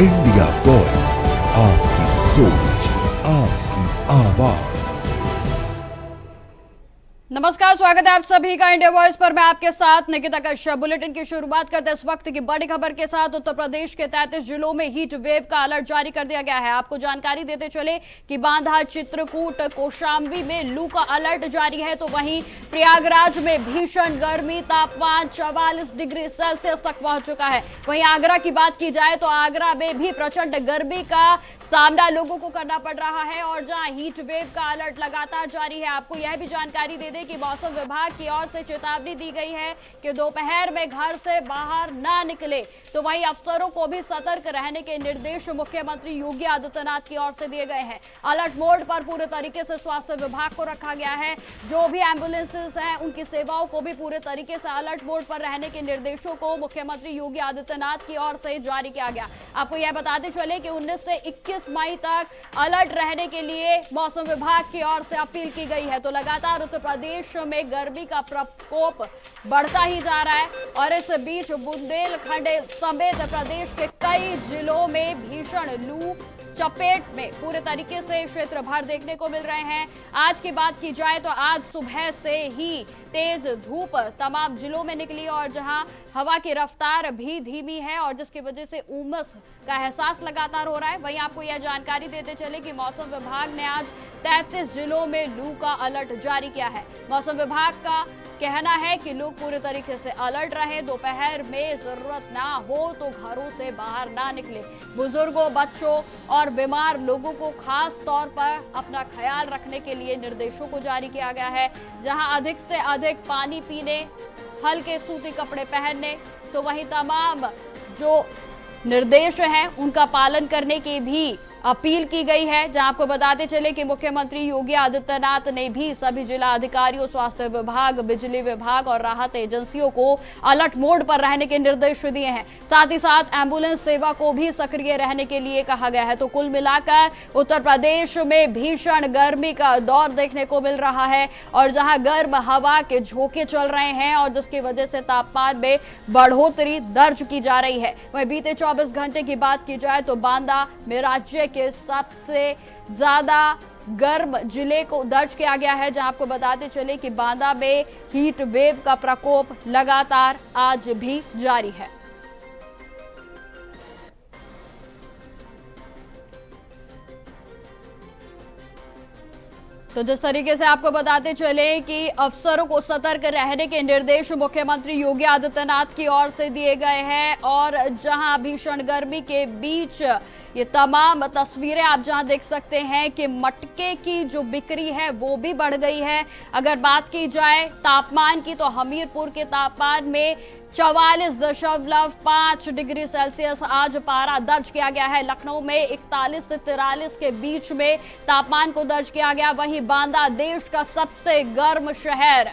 India voice, आपकी सोच, आपकी आवाज। नमस्कार, स्वागत है आप सभी का इंडिया वॉइस पर। मैं आपके साथ निकिता कश्यप। बुलेटिन की शुरुआत करते हैं इस वक्त की बड़ी खबर के साथ। उत्तर प्रदेश के 33 जिलों में हीट वेव का अलर्ट जारी कर दिया गया है। आपको जानकारी देते चले कि बांदा, चित्रकूट, कौशाम्बी में लू का अलर्ट जारी है, तो वहीं प्रयागराज में भीषण गर्मी, तापमान 44 डिग्री सेल्सियस तक पहुंच चुका है। वहीं आगरा की बात की जाए तो आगरा में भी प्रचंड गर्मी का सामना लोगों को करना पड़ रहा है और जहां हीट वेव का अलर्ट लगातार जारी है। आपको यह भी जानकारी दे दें कि मौसम विभाग की ओर से चेतावनी दी गई है कि दोपहर में घर से बाहर ना निकले। तो वहीं अफसरों को भी सतर्क रहने के निर्देश मुख्यमंत्री योगी आदित्यनाथ की ओर से दिए गए हैं। अलर्ट मोड पर पूरे तरीके से स्वास्थ्य विभाग को रखा गया है। जो भी एम्बुलेंसेस हैं उनकी सेवाओं को भी पूरे तरीके से अलर्ट मोड पर रहने के निर्देशों को मुख्यमंत्री योगी आदित्यनाथ की ओर से जारी किया गया। आपको यह बताते चले कि 19 से 21 मई तक अलर्ट रहने के लिए मौसम विभाग की ओर से अपील की गई है। तो लगातार उत्तर प्रदेश में गर्मी का प्रकोप बढ़ता ही जा रहा है और इस बीच बुंदेलखंड समेत प्रदेश के कई जिलों में भीषण लू चपेट में पूरे तरीके से क्षेत्र भर देखने को मिल रहे हैं। आज की बात की जाए तो आज सुबह से ही तेज धूप तमाम जिलों में निकली और जहां हवा की रफ्तार भी धीमी है और जिसकी वजह से उमस का एहसास लगातार हो रहा है। वहीं आपको यह जानकारी देते चले कि मौसम विभाग ने आज 33 जिलों में लू का अलर्ट जारी किया है। मौसम विभाग का कहना है कि लोग पूरे तरीके से अलर्ट रहे, दोपहर में जरूरत ना हो तो घरों से बाहर ना निकले। बुजुर्गों, बच्चों और बीमार लोगों को खास तौर पर अपना ख्याल रखने के लिए निर्देशों को जारी किया गया है। जहां अधिक से अधिक पानी पीने, हल्के सूती कपड़े पहनने, तो वहीं तमाम जो निर्देश हैं उनका पालन करने की भी अपील की गई है। जहां आपको बताते चले कि मुख्यमंत्री योगी आदित्यनाथ ने भी सभी जिला अधिकारियों, स्वास्थ्य विभाग, बिजली विभाग और राहत एजेंसियों को अलर्ट मोड पर रहने के निर्देश दिए हैं। साथ ही साथ एम्बुलेंस सेवा को भी सक्रिय रहने के लिए कहा गया है। तो कुल मिलाकर उत्तर प्रदेश में भीषण गर्मी का दौर देखने को मिल रहा है और जहां गर्म हवा के झोंके चल रहे हैं और जिसकी वजह से तापमान में बढ़ोतरी दर्ज की जा रही है। वहीं बीते 24 घंटे की बात की जाए तो बांदा में राज्य के सबसे ज्यादा गर्म जिले को दर्ज किया गया है। जहां आपको बताते चले कि बांदा में हीट वेव का प्रकोप लगातार आज भी जारी है। तो जिस तरीके से आपको बताते चले कि अफसरों को सतर्क रहने के निर्देश मुख्यमंत्री योगी आदित्यनाथ की ओर से दिए गए हैं और जहां भीषण गर्मी के बीच ये तमाम तस्वीरें आप जहां देख सकते हैं कि मटके की जो बिक्री है वो भी बढ़ गई है। अगर बात की जाए तापमान की तो हमीरपुर के तापमान में 44.5 डिग्री सेल्सियस आज पारा दर्ज किया गया है। लखनऊ में 41 से 43 के बीच में तापमान को दर्ज किया गया। वहीं बांदा देश का सबसे गर्म शहर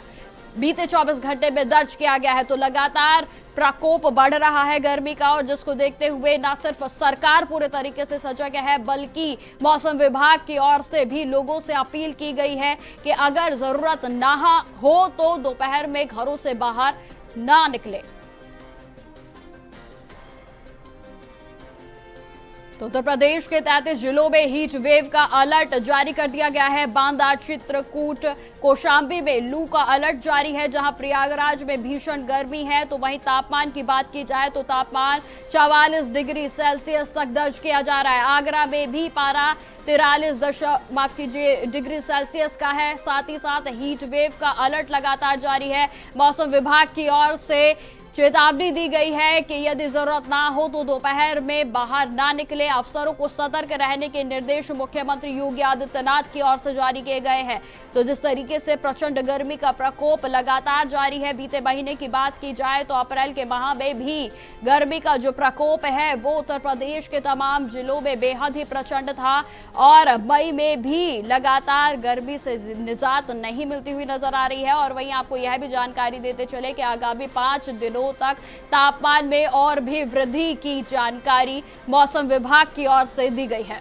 बीते 24 घंटे में दर्ज किया गया है। तो लगातार प्रकोप बढ़ रहा है गर्मी का और जिसको देखते हुए न सिर्फ सरकार पूरे तरीके से सजग है बल्कि मौसम विभाग की ओर से भी लोगों से अपील की गई है कि अगर जरूरत ना हो तो दोपहर में घरों से बाहर ना निकले। तो उत्तर प्रदेश के 33 जिलों में हीट वेव का अलर्ट जारी कर दिया गया है। बांदा, चित्रकूट, कौशाम्बी में लू का अलर्ट जारी है। जहां प्रयागराज में भीषण गर्मी है तो वहीं तापमान की बात की जाए तो तापमान 44 डिग्री सेल्सियस तक दर्ज किया जा रहा है। आगरा में भी पारा 43 डिग्री सेल्सियस का है। साथ ही साथ हीट वेव का अलर्ट लगातार जारी है। मौसम विभाग की ओर से चेतावनी दी गई है कि यदि जरूरत ना हो तो दोपहर में बाहर ना निकले। अफसरों को सतर्क रहने के निर्देश मुख्यमंत्री योगी आदित्यनाथ की ओर से जारी किए गए हैं। तो जिस तरीके से प्रचंड गर्मी का प्रकोप लगातार जारी है, बीते महीने की बात की जाए तो अप्रैल के माह में भी गर्मी का जो प्रकोप है वो उत्तर प्रदेश के तमाम जिलों में बेहद ही प्रचंड था और मई में भी लगातार गर्मी से निजात नहीं मिलती हुई नजर आ रही है। और वहीं आपको यह भी जानकारी देते चले कि आगामी 5 दिनों तक तापमान में और भी वृद्धि की जानकारी मौसम विभाग की ओर से दी गई है।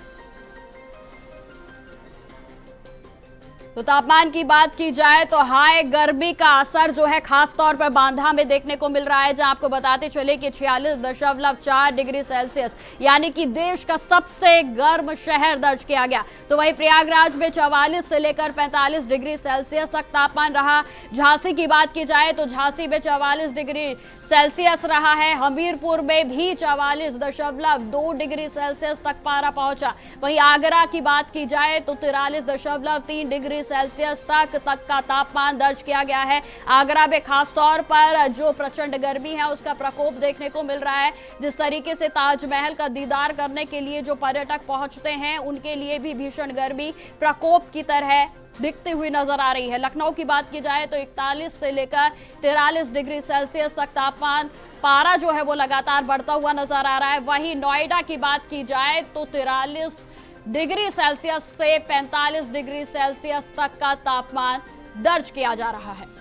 तो तापमान की बात की जाए तो हाई गर्मी का असर जो है खास तौर पर बांधा में देखने को मिल रहा है, जहां आपको बताते चले कि 46.4 डिग्री सेल्सियस यानी कि देश का सबसे गर्म शहर दर्ज किया गया। तो वहीं प्रयागराज में 44 से लेकर 45 डिग्री सेल्सियस तक तापमान रहा। झांसी की बात की जाए तो झांसी में 44 डिग्री सेल्सियस रहा है। हमीरपुर में भी 44.2 डिग्री सेल्सियस तक पारा पहुंचा। वहीं आगरा की बात की जाए तो 43.3 डिग्री सेल्सियस तक का तापमान दर्ज किया गया है। आगरा में खास तौर पर जो प्रचंड गर्मी है उसका प्रकोप देखने को मिल रहा है। जिस तरीके से ताजमहल का दीदार करने के लिए जो पर्यटक पहुंचते हैं उनके लिए भी भीषण गर्मी प्रकोप की तरह दिखती हुई नजर आ रही है। लखनऊ की बात की जाए तो 41 से लेकर 43 डिग्री सेल्सियस तक तापमान पारा जो है वो लगातार बढ़ता हुआ नजर आ रहा है। वहीं नोएडा की बात की जाए तो 43 डिग्री सेल्सियस से 45 डिग्री सेल्सियस तक का तापमान दर्ज किया जा रहा है।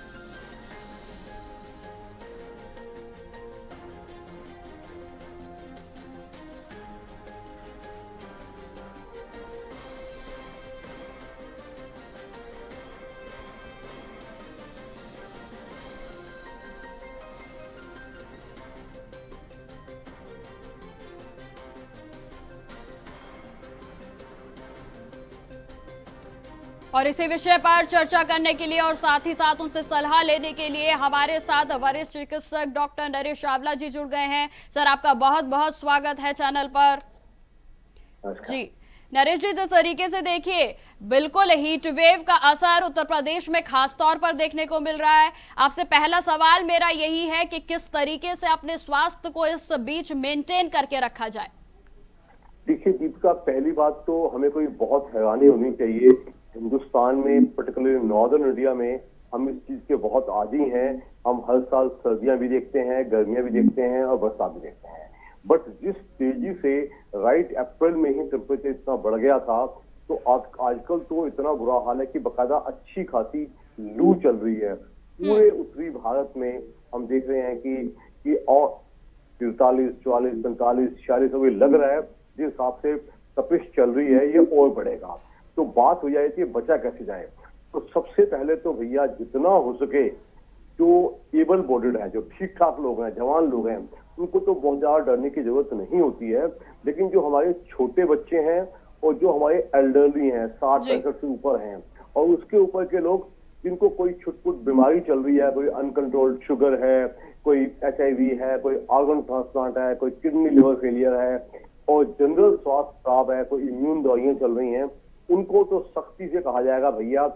और इसी विषय पर चर्चा करने के लिए और साथ ही साथ उनसे सलाह लेने के लिए हमारे साथ वरिष्ठ चिकित्सक डॉक्टर नरेश चावला जी जुड़ गए हैं। सर, आपका बहुत बहुत स्वागत है चैनल पर। जी नरेश जी, जिस तरीके से देखिए बिल्कुल हीट वेव का असर उत्तर प्रदेश में खास तौर पर देखने को मिल रहा है। आपसे पहला सवाल मेरा यही है कि किस तरीके से अपने स्वास्थ्य को इस बीच मेंटेन करके रखा जाए। देखिए दीपिका, पहली बात तो हमें कोई बहुत हैरानी होनी चाहिए। हिंदुस्तान में पर्टिकुलरली नॉर्दर्न इंडिया में हम इस चीज के बहुत आदी हैं। हम हर साल सर्दियां भी देखते हैं, गर्मियां भी देखते हैं और बरसात भी देखते हैं। बट जिस तेजी से राइट अप्रैल में ही टेम्परेचर इतना बढ़ गया था, तो आजकल तो इतना बुरा हाल है कि बकायदा अच्छी खासी लू चल रही है पूरे उत्तरी भारत में। हम देख रहे हैं कि और 43, 44, 45, 46 अभी लग रहा है जिस हिसाब से तपिश चल रही है ये और बढ़ेगा। तो बात हो जाए कि बचा कैसे जाए। तो सबसे पहले तो भैया जितना हो सके जो एबल बॉडीड है, जो ठीक ठाक लोग हैं, जवान लोग हैं, उनको तो बहुत ज्यादा डरने की जरूरत नहीं होती है। लेकिन जो हमारे छोटे बच्चे हैं और जो हमारे एल्डरली हैं, 60-65 से ऊपर हैं, और उसके ऊपर के लोग जिनको कोई छुटपुट बीमारी चल रही है, कोई अनकंट्रोल्ड शुगर है, कोई HIV है, कोई ऑर्गन ट्रांसप्लांट है, कोई किडनी लिवर फेलियर है और जनरल स्वास्थ्य खराब है, कोई इम्यून दवाइयां चल रही हैं, उनको तो सख्ती से कहा जाएगा भैया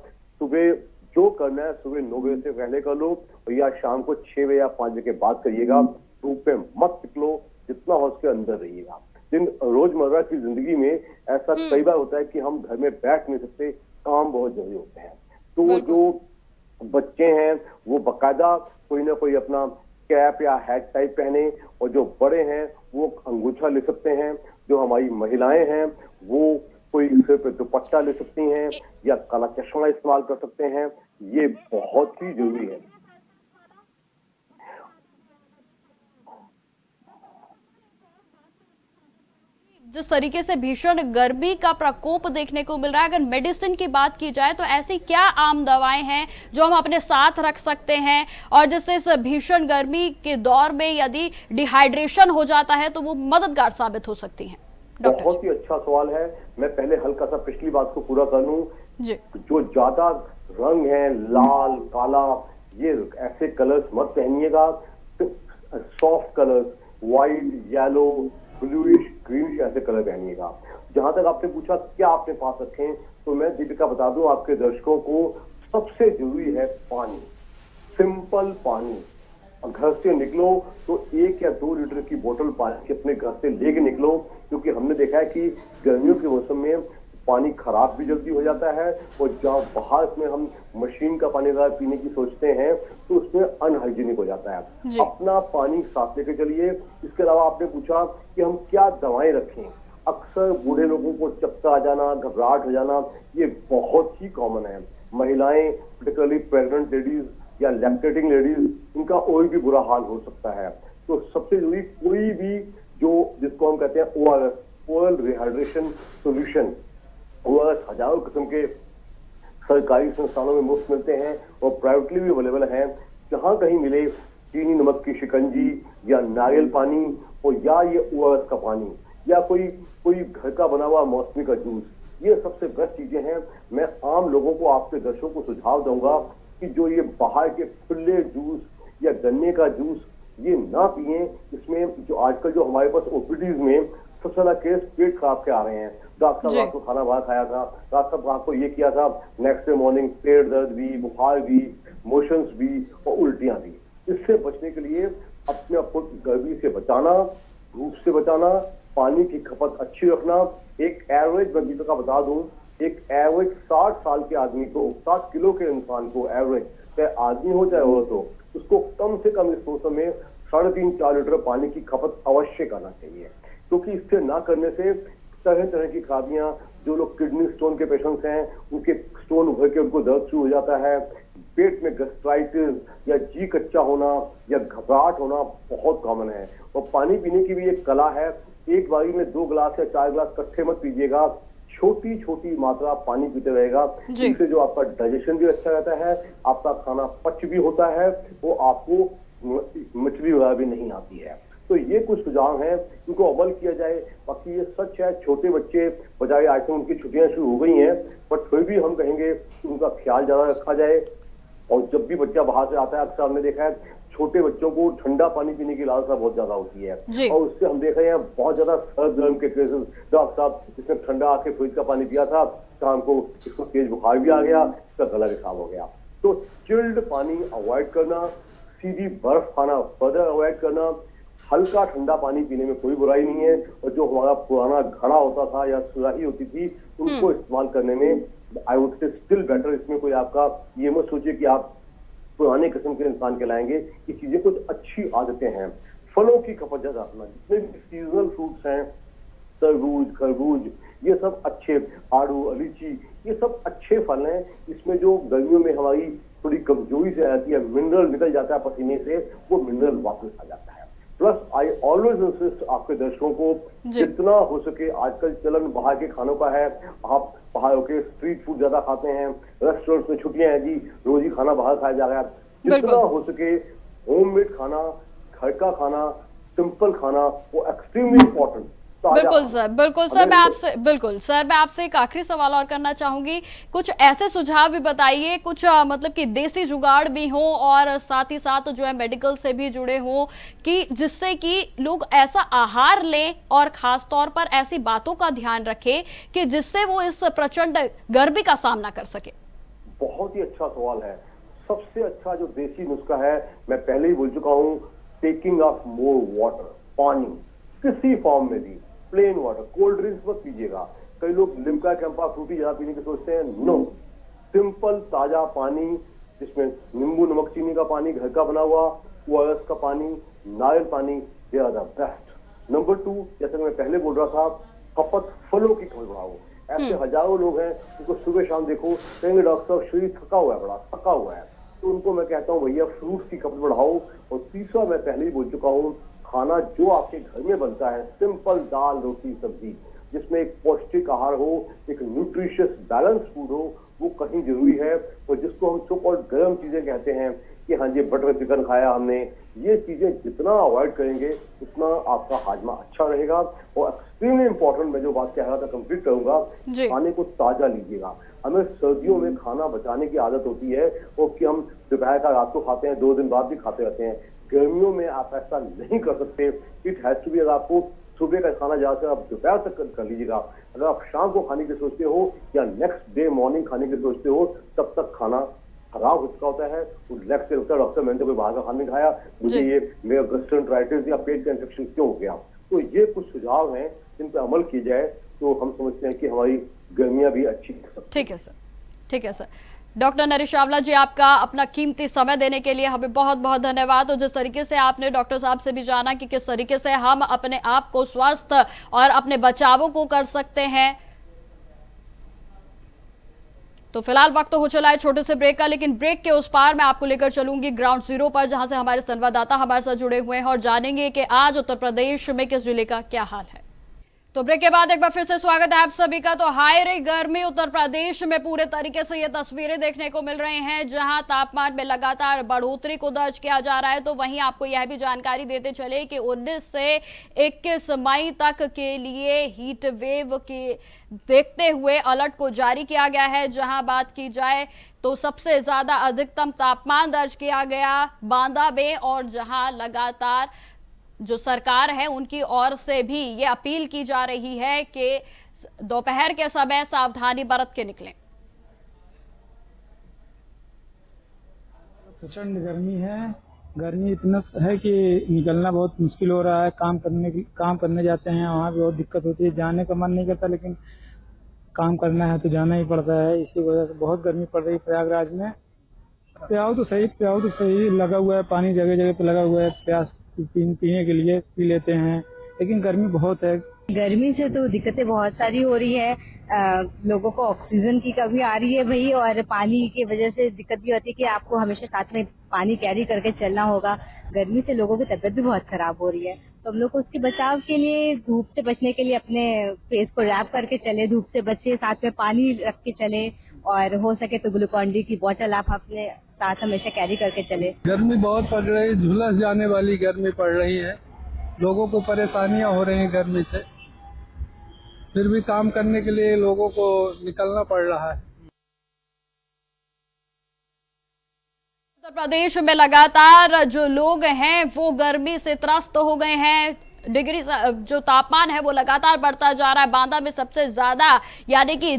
सुबह जो करना है सुबह 9 बजे से पहले कर लो भैया, शाम को 6 बजे या 5 बजे के बाद करिएगा। धूप पे मत निकलो, जितना हो सके अंदर रहिएगा। लेकिन रोजमर्रा की जिंदगी में ऐसा कई बार होता है कि हम घर में बैठ नहीं सकते, काम बहुत जरूरी होते हैं। तो जो बच्चे हैं वो बाकायदा कोई ना कोई अपना कैप या हैट टाइप पहने, और जो बड़े हैं वो अंगूछा ले सकते हैं। जो हमारी महिलाएं हैं वो कोई सिर पे दुपट्टा ले सकती हैं या काला चश्मा इस्तेमाल कर सकते हैं। ये बहुत ही जरूरी है। जिस तरीके से भीषण गर्मी का प्रकोप देखने को मिल रहा है, अगर मेडिसिन की बात की जाए तो ऐसी क्या आम दवाएं हैं जो हम अपने साथ रख सकते हैं और जिससे इस भीषण गर्मी के दौर में यदि डिहाइड्रेशन हो जाता है तो वो मददगार साबित हो सकती हैं? बहुत ही अच्छा सवाल है। मैं पहले हल्का सा पिछली बात को पूरा कर लूं। जो ज्यादा रंग है, लाल, काला, ये ऐसे कलर्स मत पहनिएगा। Soft colours, white, yellow, bluish, greenish ऐसे कलर पहनिएगा। जहां तक आपने पूछा क्या आपने पास रखें, तो मैं दीपिका बता दूं आपके दर्शकों को, सबसे जरूरी है पानी, सिंपल पानी। घर से निकलो तो 1 या 2 लीटर की बोतल पानी अपने घर से लेके निकलो, क्योंकि हमने देखा है कि गर्मियों के मौसम में पानी खराब भी जल्दी हो जाता है, और जहाँ बाहर में हम मशीन का पानी अगर पीने की सोचते हैं तो उसमें अनहाइजीनिक हो जाता है। अपना पानी साथ लेके चलिए। इसके अलावा आपने पूछा कि हम क्या दवाएं रखें। अक्सर बूढ़े लोगों को चक्कर आ जाना, घबराहट हो जाना, ये बहुत ही कॉमन है। महिलाएं, पर्टिकुलरली प्रेग्नेंट लेडीज या लैक्टेटिंग लेडीज, इनका और भी बुरा हाल हो सकता है। तो सबसे जरूरी कोई भी जो जिसको हम कहते हैं ORS, oral rehydration solution, ORS हजारों किस्म के सरकारी संस्थानों में मुफ्त मिलते हैं और प्राइवेटली भी अवेलेबल हैं। जहां कहीं मिले चीनी नमक की शिकंजी या नारियल पानी और या ये ORS का पानी या कोई घर का बना हुआ मौसमी का जूस, ये सबसे बेस्ट चीजें हैं। मैं आम लोगों को, आपके दर्शकों को सुझाव दूंगा कि जो ये बाहर के खुले जूस या गन्ने का जूस ये ना पिए। इसमें जो आजकल जो हमारे पास ओपीडीज में सबसे ज्यादा केस पेट खराब के आ रहे हैं। डॉक्टर साहब आपको खाना बाहर खाया था, डॉक्टर साहब आपको ये किया था, नेक्स्ट डे मॉर्निंग पेट दर्द भी, बुखार भी, मोशंस भी और उल्टियां भी। इससे बचने के लिए अपने आप को गर्मी से बचाना, धूप से बचाना, पानी की खपत अच्छी रखना। एक एवरेज मैं दीपक का बता दूं, एक एवरेज 60 साल के आदमी को, 60 किलो के इंसान को, एवरेज चाहे आदमी हो चाहे औरत हो, उसको कम से कम इस मौसम में 3.5-4 लीटर पानी की खपत अवश्य करना चाहिए। क्योंकि इससे ना करने से तरह तरह की खराबियां, जो लोग किडनी स्टोन के पेशेंट्स हैं उनके स्टोन उभर के उनको दर्द शुरू हो जाता है, पेट में गैस्ट्राइटिस या जी कच्चा होना या घबराहट होना बहुत कॉमन है। और पानी पीने की भी एक कला है। एक बारी में 2 गिलास या 4 गिलास इकट्ठे मत पीजिएगा, छोटी छोटी मात्रा पानी पीते रहेगा। इससे जो आपका डाइजेशन भी अच्छा रहता है, आपका खाना पच भी होता है, वो आपको मछली वगैरह भी नहीं आती है। तो ये कुछ सुझाव हैं, इनको अमल किया जाए। बाकी ये सच है, छोटे बच्चे बजाय आज से उनकी छुट्टियां शुरू हो गई हैं, बट फिर भी हम कहेंगे कि उनका ख्याल ज्यादा रखा जाए। और जब भी बच्चा बाहर से आता है, अक्सर हमने देखा है छोटे बच्चों को ठंडा पानी पीने की लालसा बहुत ज्यादा होती है और उससे हम देख रहे हैं बहुत ज्यादा सर्द गर्म के केसेस। डॉक्टर साहब इसने ठंडा आके फ्रिज का पानी पिया था, शाम को इसको तेज बुखार भी आ गया, इसका गला भी खराब हो गया। तो चिल्ड पानी अवॉइड करना, सीधी बर्फ खाना फर्दर अवॉइड करना, हल्का ठंडा पानी पीने में कोई बुराई नहीं है। और जो हमारा पुराना घड़ा होता था या सुराही होती थी, उनको इस्तेमाल करने में I would say still better. इसमें कोई आपका ये मत सोचिए कि आप पुराने किस्म के इंसान कहलाएंगे। ये चीजें कुछ अच्छी आदतें हैं। फलों की खपत ज्यादा रखना, जितने भी सीजनल फ्रूट्स हैं, तरबूज, खरबूज, ये सब अच्छे, आड़ू, लीची, ये सब अच्छे फल हैं। इसमें जो गर्मियों में हमारी थोड़ी कमजोरी से आती है, मिनरल निकल जाता है पसीने से, वो मिनरल वापस आ जाता है। प्लस आई ऑलवेज इंसिस्ट आपके दर्शकों को, जितना हो सके, आजकल चलन बाहर के खानों का है, आप बाहर के स्ट्रीट फूड ज्यादा खाते हैं, रेस्टोरेंट्स में छुट्टियां हैं जी, रोज ही खाना बाहर खाया जा रहा है। जितना हो सके होममेड खाना, घर का खाना, सिंपल खाना, वो एक्सट्रीमली इम्पोर्टेंट। बिल्कुल सर, बिल्कुल सर। मैं आपसे एक आखिरी सवाल और करना चाहूंगी। कुछ ऐसे सुझाव भी बताइए, कुछ मतलब कि देसी जुगाड़ भी हो और साथ ही साथ जो है मेडिकल से भी जुड़े हो, कि जिससे कि लोग ऐसा आहार लें और खास तौर पर ऐसी बातों का ध्यान रखें कि जिससे वो इस प्रचंड गर्मी का सामना कर सके। बहुत ही अच्छा सवाल है। सबसे अच्छा जो देसी नुस्खा है, मैं पहले ही बोल चुका हूँ, टेकिंग ऑफ मोर वाटर, पानी किसी फॉर्म में भी, प्लेन वाटर, कोल्ड ड्रिंक्स मत पीजिएगा। कई लोग लिम्का, कैंपा, फ्रूटी ज्यादा पीने की सोचते हैं, नो। सिंपल ताजा पानी, जिसमें नींबू, नमक, चीनी का पानी, घर का बना हुआ, ORS का पानी, नारियल पानी, they are the best. Number 2, जैसे मैं पहले बोल रहा था, खपत फलों की खपत बढ़ाओ। ऐसे हजारों लोग हैं जिनको सुबह शाम देखो कहेंगे डॉक्टर साहब शरीर थका हुआ है, बड़ा थका हुआ है, तो उनको मैं कहता हूँ भैया फ्रूट्स की खपत बढ़ाओ। और तीसरा, मैं पहले ही बोल चुका हूँ, खाना जो आपके घर में बनता है, सिंपल दाल, रोटी, सब्जी, जिसमें एक पौष्टिक आहार हो, एक न्यूट्रिशियस बैलेंस फूड हो, वो कहीं जरूरी है। और जिसको हम सो कॉल्ड गर्म चीजें कहते हैं कि हाँ जी बटर चिकन खाया हमने, ये चीजें जितना अवॉइड करेंगे उतना आपका हाजमा अच्छा रहेगा। और एक्सट्रीमली इंपॉर्टेंट, मैं जो बात कह रहा था कंप्लीट करूंगा, खाने को ताजा लीजिएगा। हमें सर्दियों में खाना बचाने की आदत होती है और कि हम दोपहर का रात को खाते हैं, 2 दिन बाद भी खाते रहते हैं। गर्मियों में आप ऐसा नहीं कर सकते। इट हैज टू बी, अगर आपको सुबह का खाना ज्यादा से आप दोपहर तक कर लीजिएगा। अगर आप शाम को खाने की सोचते हो या नेक्स्ट डे मॉर्निंग खाने की सोचते हो, तब तक खाना खराब हो चुका होता है। नेक्स्ट डे होता है डॉक्टर मैंने तो कोई बाहर का खाना नहीं खाया, मुझे ये मेरा गैस्ट्रोएंटेराइटिस या पेट का इन्फेक्शन क्यों हो गया। तो ये कुछ सुझाव हैं जिन पर अमल की जाए तो हम समझते हैं कि हमारी गर्मियां भी अच्छी हो सकती। ठीक है सर, ठीक है सर। डॉक्टर नरेश चावला जी, आपका अपना कीमती समय देने के लिए हमें बहुत बहुत धन्यवाद। और जिस तरीके से आपने डॉक्टर साहब से भी जाना कि किस तरीके से हम अपने आप को स्वस्थ और अपने बचावों को कर सकते हैं, तो फिलहाल वक्त तो हो चला है छोटे से ब्रेक का, लेकिन ब्रेक के उस पार मैं आपको लेकर चलूंगी ग्राउंड जीरो पर, जहां से हमारे संवाददाता हमारे साथ जुड़े हुए हैं और जानेंगे कि आज उत्तर प्रदेश में किस जिले का क्या हाल है। तो ब्रेक के बाद एक बार फिर से स्वागत है आप सभी का। तो हाय रे गर्मी, उत्तर प्रदेश में पूरे तरीके से ये तस्वीरें देखने को मिल रही हैं जहां तापमान में लगातार बढ़ोतरी को दर्ज किया जा रहा है। तो वहीं आपको यह भी जानकारी देते चले कि 19 से 21 मई तक के लिए हीट वेव के देखते हुए अलर्ट को जारी किया गया है। जहां बात की जाए तो सबसे ज्यादा अधिकतम तापमान दर्ज किया गया बांदा में, और जहां लगातार जो सरकार है उनकी ओर से भी ये अपील की जा रही है कि दोपहर के समय सावधानी बरत के निकलें। प्रचंड गर्मी है। गर्मी इतना है कि निकलना बहुत मुश्किल हो रहा है। काम करने जाते हैं वहाँ भी बहुत दिक्कत होती है। जाने का मन नहीं करता, लेकिन काम करना है तो जाना ही पड़ता है। इसी वजह से बहुत गर्मी पड़ रही है प्रयागराज में। प्याऊ तो सही लगा हुआ है, पानी जगह जगह पे लगा हुआ है। प्यास पीने के लिए पी लेते हैं, लेकिन गर्मी बहुत है। गर्मी से तो दिक्कतें बहुत सारी हो रही है। लोगों को ऑक्सीजन की कमी आ रही है भाई, और पानी की वजह से दिक्कत भी होती है कि आपको हमेशा साथ में पानी कैरी करके चलना होगा। गर्मी से लोगों की तबीयत भी बहुत खराब हो रही है। तो हम लोग को उसके बचाव के लिए, धूप से बचने के लिए अपने फेस को रैप करके चले, धूप से बचे, साथ में पानी रख के चले, और हो सके तो ग्लूकॉन डी की बोतल आप अपने साथ हमेशा कैरी करके चले। गर्मी बहुत पड़ रही है, झुलस जाने वाली गर्मी पड़ रही है। लोगों को परेशानियां हो रही हैं गर्मी से, फिर भी काम करने के लिए लोगों को निकलना पड़ रहा है। उत्तर प्रदेश में लगातार जो लोग हैं वो गर्मी से त्रस्त हो गए हैं। डिग्री जो तापमान है वो लगातार बढ़ता जा रहा है। बांदा में सबसे ज्यादा, यानी कि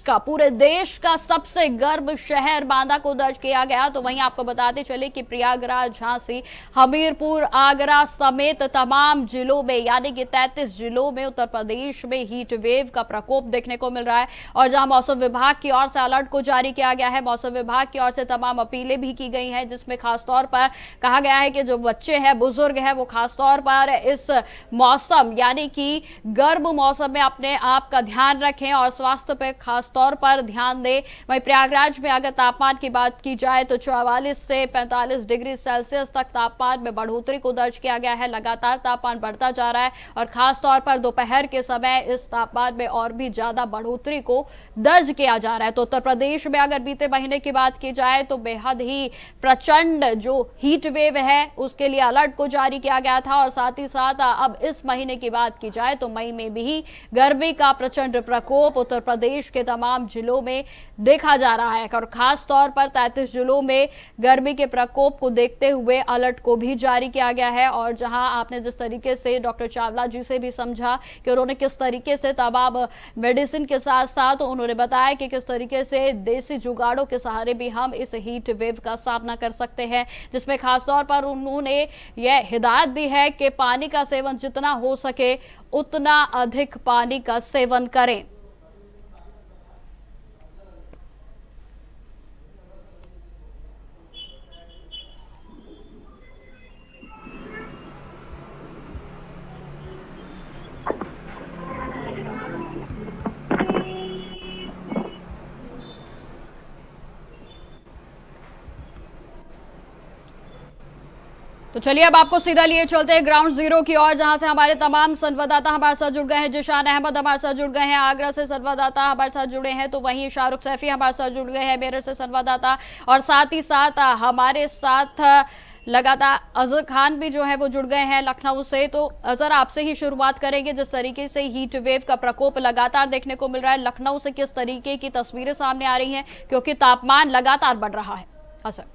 पूरे देश का सबसे गर्म शहर बांदा को दर्ज किया गया। तो वहीं आपको बताते चले कि प्रयागराज, झांसी, हमीरपुर, आगरा समेत तमाम जिलों में, यानी कि 33 जिलों में उत्तर प्रदेश में हीट वेव का प्रकोप देखने को मिल रहा है। और जहां मौसम विभाग की ओर से अलर्ट को जारी किया गया है, मौसम विभाग की ओर से तमाम अपीलें भी की गई हैं, जिसमें खासतौर पर कहा गया है कि जो बच्चे हैं, बुजुर्ग हैं, वो खासतौर पर इस मौसम यानी कि गर्म मौसम में अपने आप का ध्यान रखें और स्वास्थ्य पर खास तौर पर ध्यान दें। वहीं प्रयागराज में अगर तापमान की बात की जाए तो 44 से 45 डिग्री सेल्सियस तक तापमान में बढ़ोतरी को दर्ज किया गया है। लगातार तापमान बढ़ता जा रहा है और खास तौर पर दोपहर के समय इस तापमान में और भी ज्यादा बढ़ोतरी को दर्ज किया जा रहा है। तो उत्तर प्रदेश में अगर बीते महीने की बात की जाए तो बेहद ही प्रचंड जो हीट वेव है उसके लिए अलर्ट को जारी किया गया था। और साथ ही साथ अब इस महीने की बात की जाए तो मई में भी गर्मी का प्रचंड प्रकोप उत्तर प्रदेश के तमाम जिलों में देखा जा रहा है। और खास तौर पर 33 जिलों में गर्मी के प्रकोप को देखते हुए अलर्ट को भी जारी किया गया है। और जहां आपने जिस तरीके से डॉक्टर चावला जी से भी समझा कि उन्होंने किस तरीके से तमाम मेडिसिन के साथ साथ उन्होंने बताया कि किस तरीके से देसी जुगाड़ों के सहारे भी हम इस हीट वेव का सामना कर सकते हैं, जिसमें खासतौर पर उन्होंने यह हिदायत दी है कि पानी का सेवन जितना हो सके उतना अधिक पानी का सेवन करें। तो चलिए अब आपको सीधा लिए चलते हैं ग्राउंड जीरो की ओर, जहां से हमारे तमाम संवाददाता हमारे साथ जुड़ गए हैं। जिशान अहमद हमारे साथ जुड़ गए हैं, आगरा से संवाददाता हमारे साथ जुड़े हैं, तो वहीं शाहरुख सैफी हमारे साथ जुड़ गए हैं मेरठ से संवाददाता, और साथ ही साथ हमारे साथ लगातार अजहर खान भी जो है वो जुड़ गए हैं लखनऊ से। तो अजहर, आपसे ही शुरुआत करेंगे। जिस तरीके से हीट वेव का प्रकोप लगातार देखने को मिल रहा है, लखनऊ से किस तरीके की तस्वीरें सामने आ रही हैं, क्योंकि तापमान लगातार बढ़ रहा है। अजहर।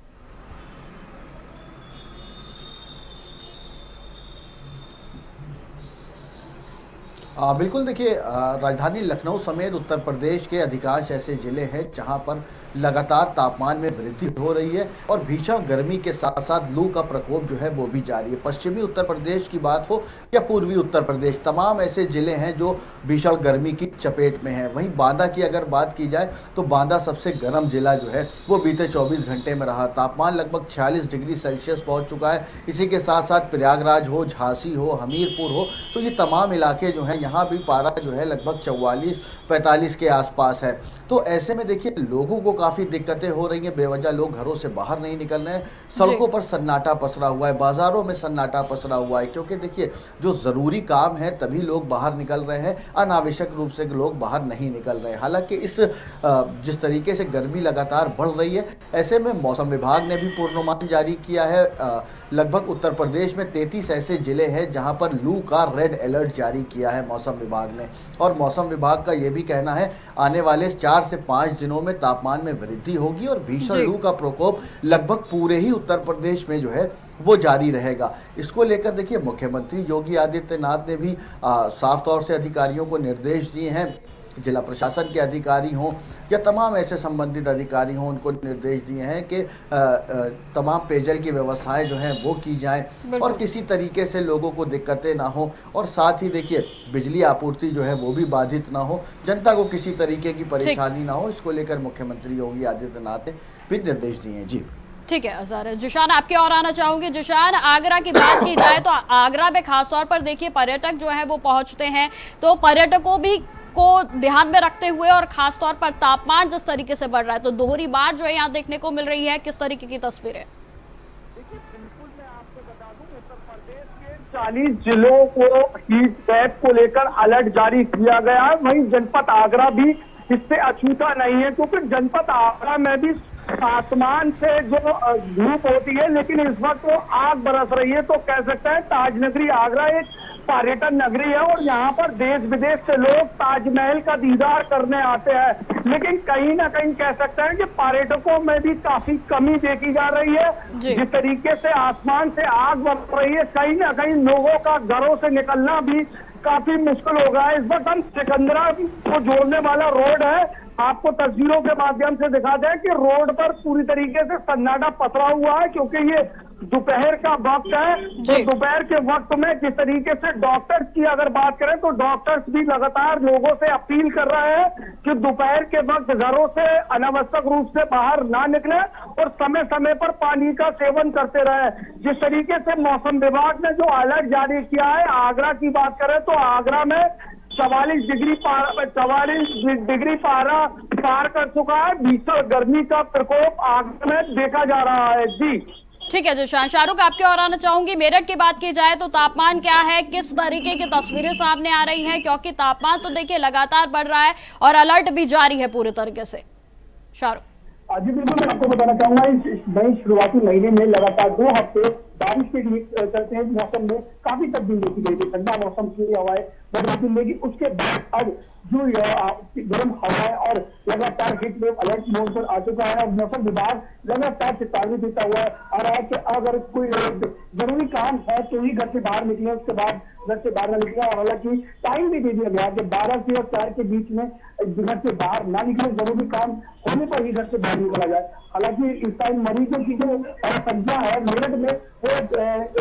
बिल्कुल, देखिए, राजधानी लखनऊ समेत उत्तर प्रदेश के अधिकांश ऐसे ज़िले हैं जहां पर लगातार तापमान में वृद्धि हो रही है और भीषण गर्मी के साथ साथ लू का प्रकोप जो है वो भी जारी है। पश्चिमी उत्तर प्रदेश की बात हो या पूर्वी उत्तर प्रदेश, तमाम ऐसे ज़िले हैं जो भीषण गर्मी की चपेट में हैं। वहीं बांदा की अगर बात की जाए तो बांदा सबसे गर्म जिला जो है वो बीते 24 घंटे में रहा। तापमान लगभग 46 डिग्री सेल्सियस पहुँच चुका है। इसी के साथ साथ प्रयागराज हो, झांसी हो, हमीरपुर हो, तो ये तमाम इलाके जो हैं यहाँ भी पारा जो है लगभग 44 45 के आसपास है। तो ऐसे में देखिए लोगों को काफ़ी दिक्कतें हो रही हैं, बेवजह लोग घरों से बाहर नहीं निकल रहे हैं, सड़कों पर सन्नाटा पसरा हुआ है, बाज़ारों में सन्नाटा पसरा हुआ है, क्योंकि देखिए जो ज़रूरी काम है तभी लोग बाहर निकल रहे हैं, अनावश्यक रूप से लोग बाहर नहीं निकल रहे हैं। हालांकि जिस तरीके से गर्मी लगातार बढ़ रही है, ऐसे में मौसम विभाग ने भी पूर्वानुमान जारी किया है। लगभग उत्तर प्रदेश में 33 ऐसे ज़िले हैं जहां पर लू का रेड अलर्ट जारी किया है मौसम विभाग ने। और मौसम विभाग का ये भी कहना है आने वाले 4 से 5 दिनों में तापमान में वृद्धि होगी और भीषण लू का प्रकोप लगभग पूरे ही उत्तर प्रदेश में जो है वो जारी रहेगा। इसको लेकर देखिए मुख्यमंत्री योगी आदित्यनाथ ने भी साफ तौर से अधिकारियों को निर्देश दिए हैं, जिला प्रशासन के अधिकारी हों या तमाम ऐसे संबंधित अधिकारी हों, उनको निर्देश दिए हैं कि तमाम पेयजल की व्यवस्थाएं जो हैं वो की जाएं और किसी तरीके से लोगों को दिक्कतें ना हो। और साथ ही देखिए बिजली आपूर्ति जो है वो भी बाधित ना हो, जनता को किसी तरीके की परेशानी ना हो, इसको लेकर मुख्यमंत्री योगी आदित्यनाथ ने भी निर्देश दिए हैं। जी ठीक है अजहर। जिशान आपके और आना चाहूंगी। जिशान, आगरा की बात की जाए तो आगरा में खासतौर पर देखिए पर्यटक जो है वो पहुंचते हैं, तो पर्यटकों भी को ध्यान में रखते हुए और खास तौर पर तापमान जिस तरीके से बढ़ रहा है, तो दोहरी बात जो है यहाँ देखने को मिल रही है, किस तरीके की तस्वीरें? देखिए बिल्कुल मैं आपको बता दूं, उत्तर प्रदेश के 40 जिलों को हीट वेव को लेकर अलर्ट जारी किया गया है। वहीं जनपद आगरा भी इससे अछूता नहीं है, क्योंकि जनपद आगरा में भी आसमान से जो धूप होती है, लेकिन इस वक्त वो आग बरस रही है। तो कह सकते हैं ताजनगरी आगरा एक पर्यटन नगरी है और यहाँ पर देश विदेश से लोग ताजमहल का दीदार करने आते हैं, लेकिन कहीं ना कहीं कह सकते हैं कि पर्यटकों में भी काफी कमी देखी जा रही है। जिस तरीके से आसमान से आग बरस रही है, कहीं ना कहीं लोगों का घरों से निकलना भी काफी मुश्किल हो गया है। इस वक्त हम सिकंदरा को जोड़ने वाला रोड है, आपको तस्वीरों के माध्यम से दिखाते हैं कि रोड पर पूरी तरीके से सन्नाटा पसरा हुआ है, क्योंकि ये दोपहर का वक्त है। तो दोपहर के वक्त में जिस तरीके से डॉक्टर्स की अगर बात करें तो डॉक्टर्स भी लगातार लोगों से अपील कर रहे हैं कि दोपहर के वक्त घरों से अनावश्यक रूप से बाहर ना निकले और समय समय पर पानी का सेवन करते रहे। जिस तरीके से मौसम विभाग ने जो अलर्ट जारी किया है, आगरा की बात करें तो आगरा में 44 डिग्री पारा पार कर चुका है। भीषण गर्मी का प्रकोप आगरा में देखा जा रहा है। जी ठीक है जिशान। शाहरुख आपके और आना चाहूंगी। मेरठ की बात की जाए तो तापमान क्या है, किस तरीके की तस्वीरें सामने आ रही हैं, क्योंकि तापमान तो देखिए लगातार बढ़ रहा है और अलर्ट भी जारी है पूरे तरीके से। शाहरुख जी बिल्कुल, मैं आपको बताना चाहूंगा इस नई शुरुआती महीने में लगातार 2 हफ्ते बारिश के चलते हैं मौसम में काफी तब्दीली देखी गई थी। ठंडा मौसम की हवाएं बदलती, लेकिन उसके बाद अब जो गर्म हवाएं और लगातार हीट वेव अलर्ट मोड पर आ चुका है और मौसम विभाग लगातार चेतावनी देता हुआ आ रहा है कि अगर कोई जरूरी काम है तो ही घर से बाहर निकले, उसके बाद घर से बाहर न निकले। और हालांकि टाइम भी दे दिया गया कि 12 से और 4 के बीच में घर से बाहर ना निकले, जरूरी काम होने पर ही घर से बाहर निकला जाए। हालांकि इस टाइम मरीजों की जो संख्या है मेरठ में वो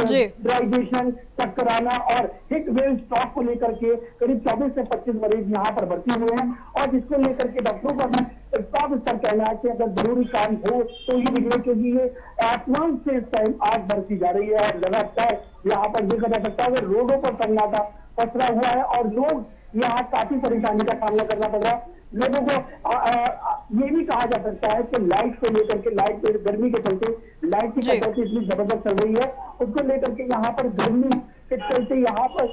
डिहाइड्रेशन, चक्कर आना और हीट वेव स्ट्रोक को लेकर के करीब 24 से 25 मरीज यहाँ पर भर्ती हुए हैं और जिसको लेकर के डॉक्टरों का भी साफ स्तर कहना है कि अगर जरूरी काम हो तो ही निकले, क्योंकि ये आसमान से इस टाइम आग बरसी जा रही है और लगातार यहाँ पर देखा जा सकता है रोडों पर सन्नाटा पसरा हुआ है और लोग यहाँ काफी परेशानी का सामना करना पड़ रहा है। लोगों को ये भी कहा जा सकता है कि लाइट को लेकर के, लाइट गर्मी के चलते लाइट की कटौती इतनी जबरदस्त चल रही है, उसको लेकर के यहाँ पर गर्मी के चलते यहाँ पर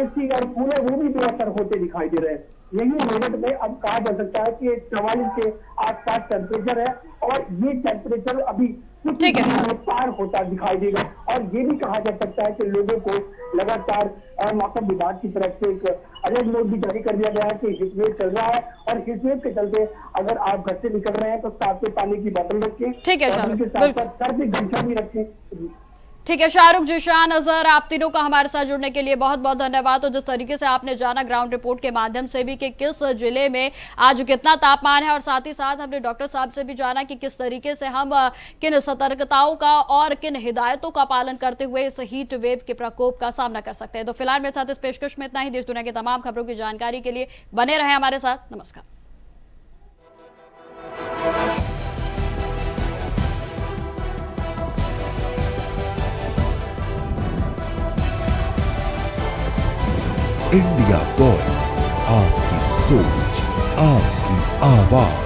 एसी और कूलर वो भी बेअसर होते दिखाई दे रहे हैं। यही मेरठ में अब कहा जा सकता है कि 44 के आसपास टेम्परेचर है और ये टेम्परेचर अभी कुछ पार होता दिखाई देगा। और ये भी कहा जा सकता है कि लोगों को लगातार मौसम विभाग की तरफ से एक अलर्ट नोट भी जारी कर दिया गया है कि हीट वेव चल रहा है और हीट वेव के चलते अगर आप घर से निकल रहे हैं तो साथ में पानी की बोतल रखें, उनके साथ सर पे गमछा भी रखें। ठीक है शाहरुख, जिशान, अजहर, आप तीनों का हमारे साथ जुड़ने के लिए बहुत बहुत धन्यवाद। और जिस तरीके से आपने जाना ग्राउंड रिपोर्ट के माध्यम से भी कि किस जिले में आज कितना तापमान है और साथ ही साथ हमने डॉक्टर साहब से भी जाना कि किस तरीके से हम किन सतर्कताओं का और किन हिदायतों का पालन करते हुए इस हीट वेव के प्रकोप का सामना कर सकते हैं। तो फिलहाल मेरे साथ इस पेशकश में इतना ही। देश दुनिया की तमाम खबरों की जानकारी के लिए बने रहे हमारे साथ। नमस्कार। इंडिया वॉइस आपकी सोच, आपकी आवाज।